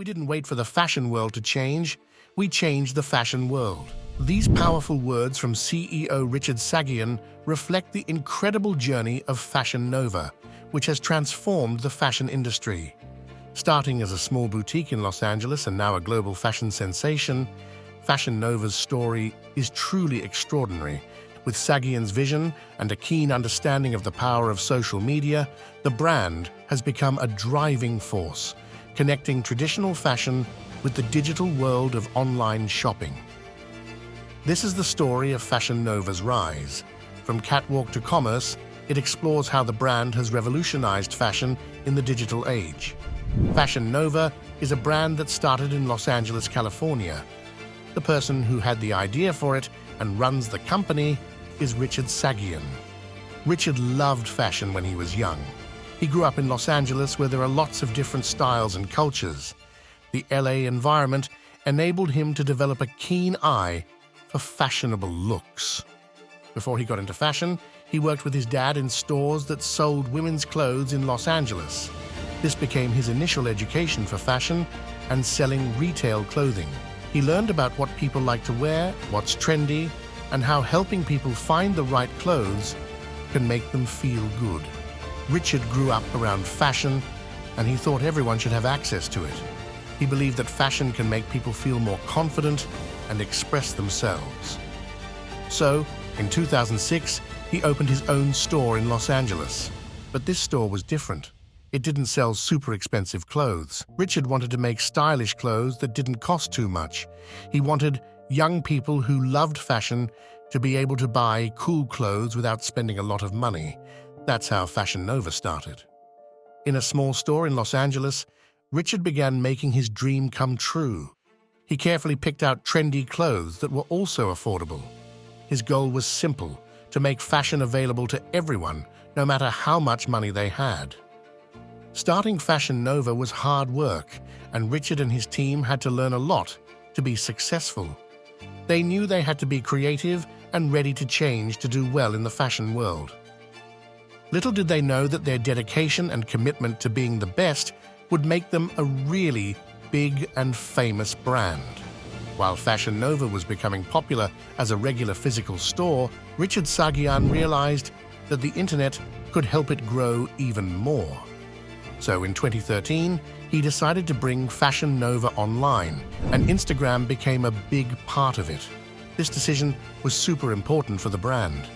We didn't wait for the fashion world to change, we changed the fashion world. These powerful words from CEO Richard Saghian reflect the incredible journey of Fashion Nova, which has transformed the fashion industry. Starting as a small boutique in Los Angeles and now a global fashion sensation, Fashion Nova's story is truly extraordinary. With Saghian's vision and a keen understanding of the power of social media, the brand has become a driving force, connecting traditional fashion with the digital world of online shopping. This is the story of Fashion Nova's rise. From catwalk to commerce, it explores how the brand has revolutionized fashion in the digital age. Fashion Nova is a brand that started in Los Angeles, California. The person who had the idea for it and runs the company is Richard Saghian. Richard loved fashion when he was young. He grew up in Los Angeles, where there are lots of different styles and cultures. The LA environment enabled him to develop a keen eye for fashionable looks. Before he got into fashion, he worked with his dad in stores that sold women's clothes in Los Angeles. This became his initial education for fashion and selling retail clothing. He learned about what people like to wear, what's trendy, and how helping people find the right clothes can make them feel good. Richard grew up around fashion, and he thought everyone should have access to it. He believed that fashion can make people feel more confident and express themselves. So, in 2006, he opened his own store in Los Angeles. But this store was different. It didn't sell super expensive clothes. Richard wanted to make stylish clothes that didn't cost too much. He wanted young people who loved fashion to be able to buy cool clothes without spending a lot of money. That's how Fashion Nova started. In a small store in Los Angeles, Richard began making his dream come true. He carefully picked out trendy clothes that were also affordable. His goal was simple: to make fashion available to everyone, no matter how much money they had. Starting Fashion Nova was hard work, and Richard and his team had to learn a lot to be successful. They knew they had to be creative and ready to change to do well in the fashion world. Little did they know that their dedication and commitment to being the best would make them a really big and famous brand. While Fashion Nova was becoming popular as a regular physical store, Richard Saghian realized that the internet could help it grow even more. So in 2013, he decided to bring Fashion Nova online, and Instagram became a big part of it. This decision was super important for the brand.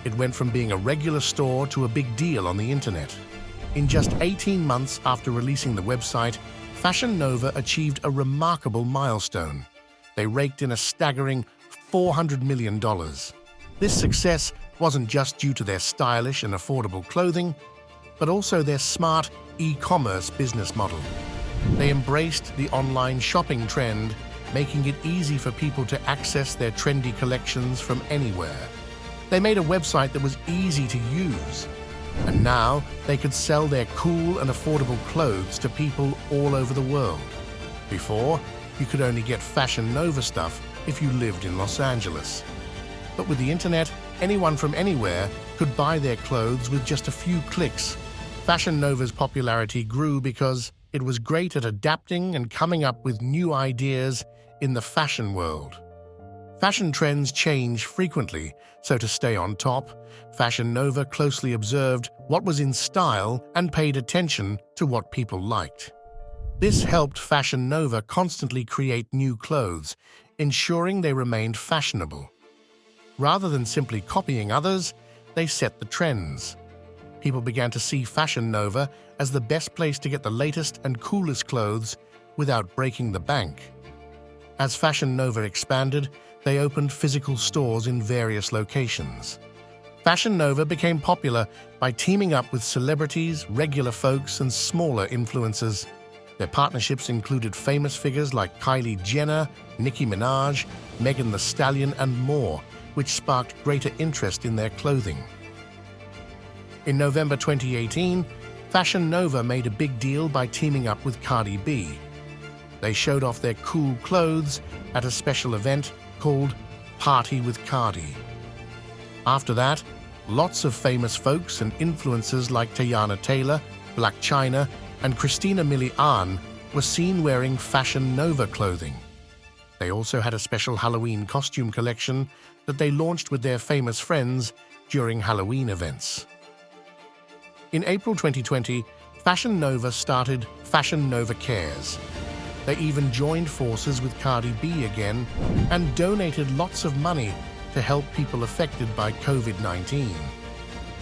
It went from being a regular store to a big deal on the internet. In just 18 months after releasing the website, Fashion Nova achieved a remarkable milestone. They raked in a staggering $400 million. This success wasn't just due to their stylish and affordable clothing, but also their smart e-commerce business model. They embraced the online shopping trend, making it easy for people to access their trendy collections from anywhere. They made a website that was easy to use, and now they could sell their cool and affordable clothes to people all over the world. Before, you could only get Fashion Nova stuff if you lived in Los Angeles. But with the internet, anyone from anywhere could buy their clothes with just a few clicks. Fashion Nova's popularity grew because it was great at adapting and coming up with new ideas in the fashion world. Fashion trends change frequently, so to stay on top, Fashion Nova closely observed what was in style and paid attention to what people liked. This helped Fashion Nova constantly create new clothes, ensuring they remained fashionable. Rather than simply copying others, they set the trends. People began to see Fashion Nova as the best place to get the latest and coolest clothes without breaking the bank. As Fashion Nova expanded, they opened physical stores in various locations. Fashion Nova became popular by teaming up with celebrities, regular folks, and smaller influencers. Their partnerships included famous figures like Kylie Jenner, Nicki Minaj, Megan Thee Stallion, and more, which sparked greater interest in their clothing. In November 2018, Fashion Nova made a big deal by teaming up with Cardi B. They showed off their cool clothes at a special event called Party with Cardi. After that, lots of famous folks and influencers like Teyana Taylor, Blac Chyna, and Christina Milian were seen wearing Fashion Nova clothing. They also had a special Halloween costume collection that they launched with their famous friends during Halloween events. In April 2020, Fashion Nova started Fashion Nova Cares. They even joined forces with Cardi B again and donated lots of money to help people affected by COVID-19.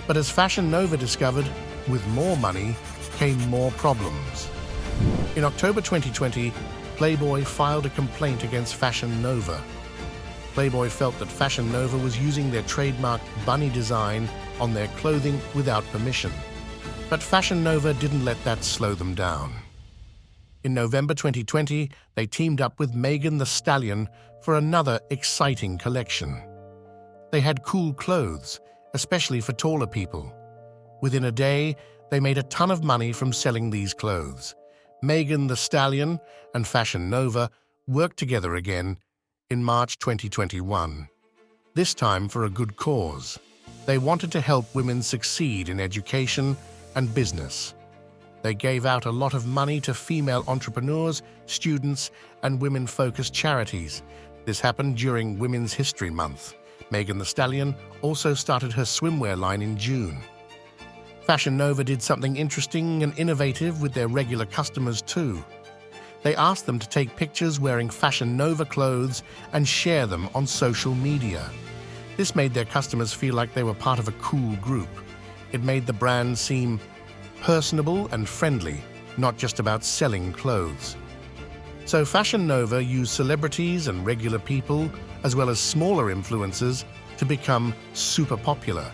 But as Fashion Nova discovered, with more money came more problems. In October 2020, Playboy filed a complaint against Fashion Nova. Playboy felt that Fashion Nova was using their trademark bunny design on their clothing without permission. But Fashion Nova didn't let that slow them down. In November 2020, they teamed up with Megan Thee Stallion for another exciting collection. They had cool clothes, especially for taller people. Within a day, they made a ton of money from selling these clothes. Megan Thee Stallion and Fashion Nova worked together again in March 2021, this time for a good cause. They wanted to help women succeed in education and business. They gave out a lot of money to female entrepreneurs, students, and women-focused charities. This happened during Women's History Month. Megan Thee Stallion also started her swimwear line in June. Fashion Nova did something interesting and innovative with their regular customers too. They asked them to take pictures wearing Fashion Nova clothes and share them on social media. This made their customers feel like they were part of a cool group. It made the brand seem personable and friendly, not just about selling clothes. So Fashion Nova used celebrities and regular people, as well as smaller influencers, to become super popular.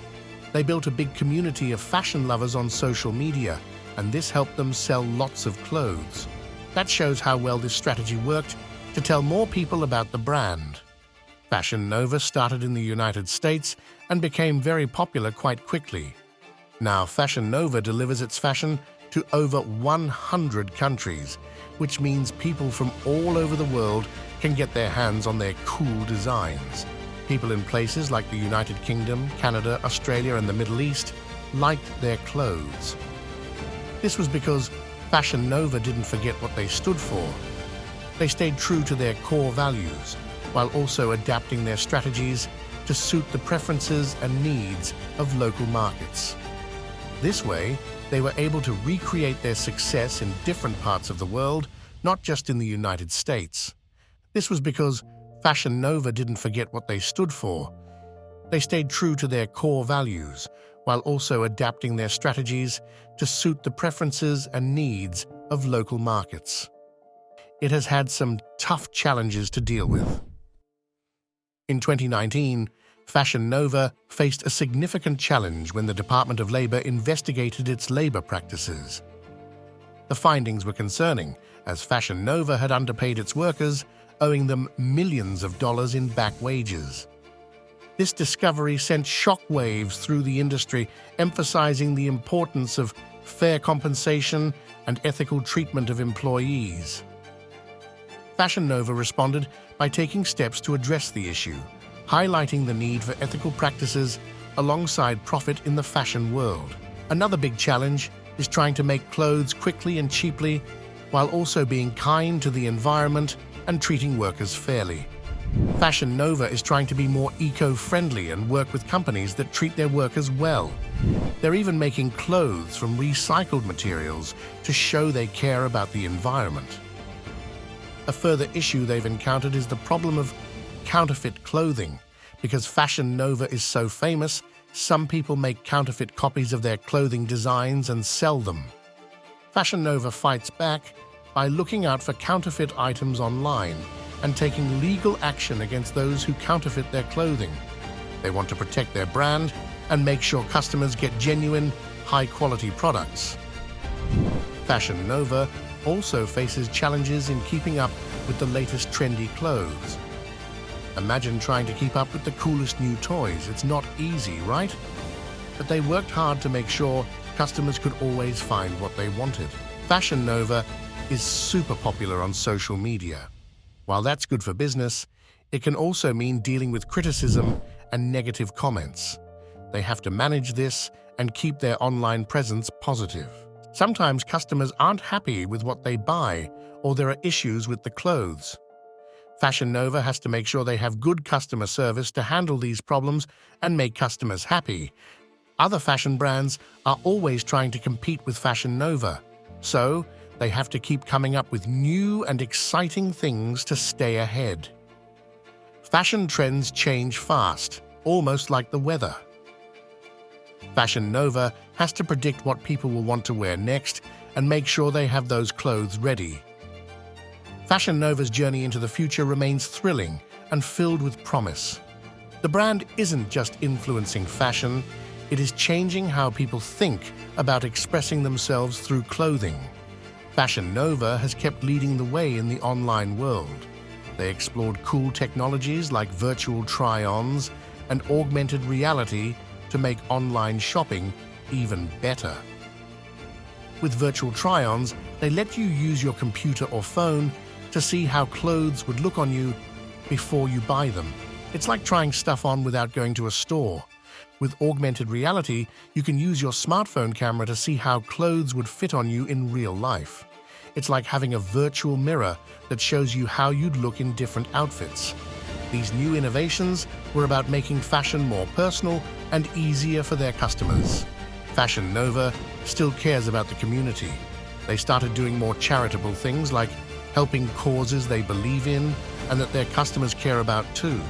They built a big community of fashion lovers on social media, and this helped them sell lots of clothes. That shows how well this strategy worked to tell more people about the brand. Fashion Nova started in the United States and became very popular quite quickly. Now Fashion Nova delivers its fashion to over 100 countries, which means people from all over the world can get their hands on their cool designs. People in places like the United Kingdom, Canada, Australia, and the Middle East liked their clothes. This was because Fashion Nova didn't forget what they stood for. They stayed true to their core values, while also adapting their strategies to suit the preferences and needs of local markets. This way, they were able to recreate their success in different parts of the world, not just in the United States. This was because Fashion Nova didn't forget what they stood for. They stayed true to their core values, while also adapting their strategies to suit the preferences and needs of local markets. It has had some tough challenges to deal with. In 2019, Fashion Nova faced a significant challenge when the Department of Labor investigated its labor practices. The findings were concerning, as Fashion Nova had underpaid its workers, owing them millions of dollars in back wages. This discovery sent shockwaves through the industry, emphasizing the importance of fair compensation and ethical treatment of employees. Fashion Nova responded by taking steps to address the issue, highlighting the need for ethical practices alongside profit in the fashion world. Another big challenge is trying to make clothes quickly and cheaply, while also being kind to the environment and treating workers fairly. Fashion Nova is trying to be more eco-friendly and work with companies that treat their workers well. They're even making clothes from recycled materials to show they care about the environment. A further issue they've encountered is the problem of counterfeit clothing. Because Fashion Nova is so famous, some people make counterfeit copies of their clothing designs and sell them. Fashion Nova fights back by looking out for counterfeit items online and taking legal action against those who counterfeit their clothing. They want to protect their brand and make sure customers get genuine, high-quality products. Fashion Nova also faces challenges in keeping up with the latest trendy clothes. Imagine trying to keep up with the coolest new toys. It's not easy, right? But they worked hard to make sure customers could always find what they wanted. Fashion Nova is super popular on social media. While that's good for business, it can also mean dealing with criticism and negative comments. They have to manage this and keep their online presence positive. Sometimes customers aren't happy with what they buy, or there are issues with the clothes. Fashion Nova has to make sure they have good customer service to handle these problems and make customers happy. Other fashion brands are always trying to compete with Fashion Nova, so they have to keep coming up with new and exciting things to stay ahead. Fashion trends change fast, almost like the weather. Fashion Nova has to predict what people will want to wear next and make sure they have those clothes ready. Fashion Nova's journey into the future remains thrilling and filled with promise. The brand isn't just influencing fashion, it is changing how people think about expressing themselves through clothing. Fashion Nova has kept leading the way in the online world. They explored cool technologies like virtual try-ons and augmented reality to make online shopping even better. With virtual try-ons, they let you use your computer or phone to see how clothes would look on you before you buy them. It's like trying stuff on without going to a store. With augmented reality, you can use your smartphone camera to see how clothes would fit on you in real life. It's like having a virtual mirror that shows you how you'd look in different outfits. These new innovations were about making fashion more personal and easier for their customers. Fashion Nova still cares about the community. They started doing more charitable things like helping causes they believe in and that their customers care about too.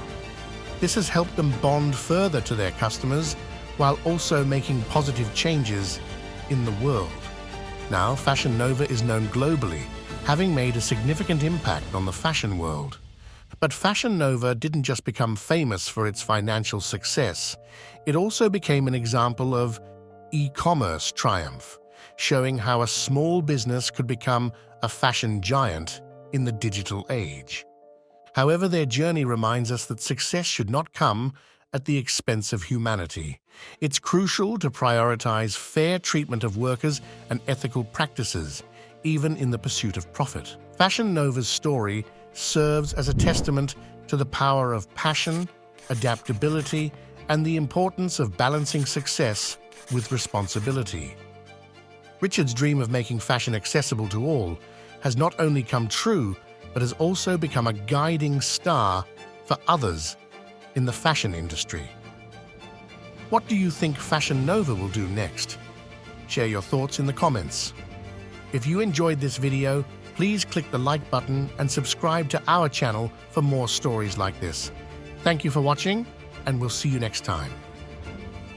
This has helped them bond further to their customers while also making positive changes in the world. Now, Fashion Nova is known globally, having made a significant impact on the fashion world. But Fashion Nova didn't just become famous for its financial success. It also became an example of e-commerce triumph, showing how a small business could become a fashion giant in the digital age. However, their journey reminds us that success should not come at the expense of humanity. It's crucial to prioritize fair treatment of workers and ethical practices, even in the pursuit of profit. Fashion Nova's story serves as a testament to the power of passion, adaptability, and the importance of balancing success with responsibility. Richard's dream of making fashion accessible to all has not only come true, but has also become a guiding star for others in the fashion industry. What do you think Fashion Nova will do next? Share your thoughts in the comments. If you enjoyed this video, please click the like button and subscribe to our channel for more stories like this. Thank you for watching, and we'll see you next time.